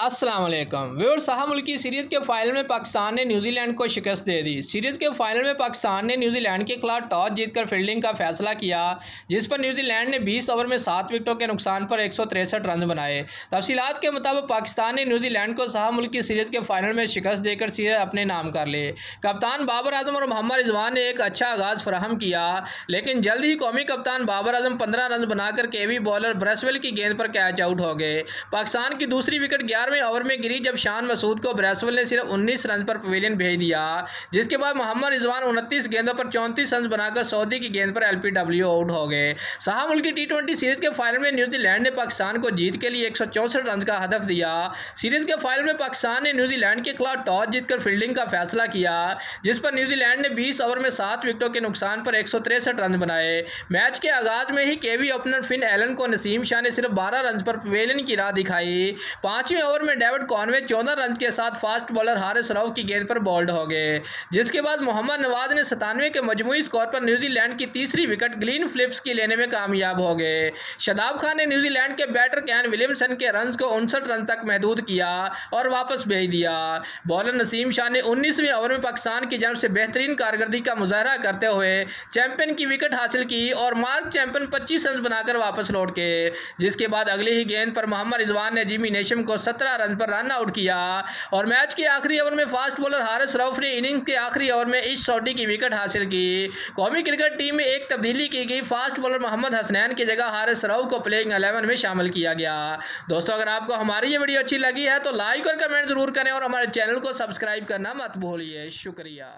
अस्सलाम वालेकुम व्यूअर्स। मुल्की सीरीज़ के फाइनल में पाकिस्तान ने न्यूजीलैंड को शिकस्त दे दी। सीरीज़ के फाइनल में पाकिस्तान ने न्यूजीलैंड के खिलाफ टॉस जीतकर फील्डिंग का फैसला किया, जिस पर न्यूजीलैंड ने 20 ओवर में 7 विकेटों के नुकसान पर 163 रन बनाए। तफसीलात के मुताबिक पाकिस्तान ने न्यूजीलैंड को मुल्की सीरीज़ के फाइनल में शिकस्त देकर सीरीज़ अपने नाम कर ली। कप्तान बाबर आजम और मोहम्मद रिजवान ने एक अच्छा आगाज़ फराहम किया, लेकिन जल्द ही कौमी कप्तान बाबर आजम 15 रन बनाकर केवी बॉलर ब्रेसवेल की गेंद पर कैच आउट हो गए। पाकिस्तान की दूसरी विकेट 11वें ओवर में गिरी, जब शान मसूद को ब्रेसवेल ने सिर्फ 19 रन पर पवेलियन भेज दिया, जिसके बाद मोहम्मद रिजवान 29 गेंदों पर 34 रन बनाकर सऊदी की गेंद पर एलपीडब्ल्यू आउट हो गए। मुल्की टी20 सीरीज के फाइनल में न्यूजीलैंड ने पाकिस्तान को जीत के लिए 164 रन का हदफ दिया। सीरीज के फाइनल में पाकिस्तान ने न्यूजीलैंड के खिलाफ टॉस जीतकर फील्डिंग का फैसला किया, जिस पर न्यूजीलैंड ने 20 ओवर में 7 विकेटों के नुकसान पर 163 रन बनाए। मैच के आगाज में ही केवी ओपनर फिन एलन को नसीम शाह ने सिर्फ 12 रन पर पवेलियन की राह दिखाई। 5वें ओवर में डेविड कॉनवे 14 रन के साथ फास्ट बॉलर हारिस रऊफ की गेंद पर बोल्ड हो गए, जिसके बाद मोहम्मद नवाज ने 97 के मजमूई स्कोर पर न्यूजीलैंड की तीसरी विकेट ग्लीन फिलिप्स की लेने में कामयाब हो गए। शादाब खान ने न्यूजीलैंड के बैटर कैन विलियमसन के रन को 59 रन तक महदूद किया और वापस भेज दिया। बॉलर नसीम शाह ने 19वें ओवर में पाकिस्तान की जानब से बेहतरीन कारकर्दगी का मुजाहरा करते हुए चैंपियन की विकेट हासिल की और मार्क चैंपियन 25 रन बनाकर वापस लौट के, जिसके बाद अगली ही गेंद पर मोहम्मद रिजवान ने जिमी नेशम को 17 रन पर रन आउट किया और मैच के आखिरी ओवर में फास्ट बॉलर हारिस रऊफ ने इनिंग्स के आखिरी ओवर में इस सऊदी की विकेट हासिल की। कौमी क्रिकेट टीम में एक तब्दीली की गई, फास्ट बॉलर मोहम्मद हसनैन की जगह हारिस रऊफ को प्लेइंग 11 में शामिल किया गया। दोस्तों, अगर आपको हमारी ये वीडियो अच्छी लगी है तो लाइक और कमेंट जरूर करें और हमारे चैनल को सब्सक्राइब करना मत भूलिए। शुक्रिया।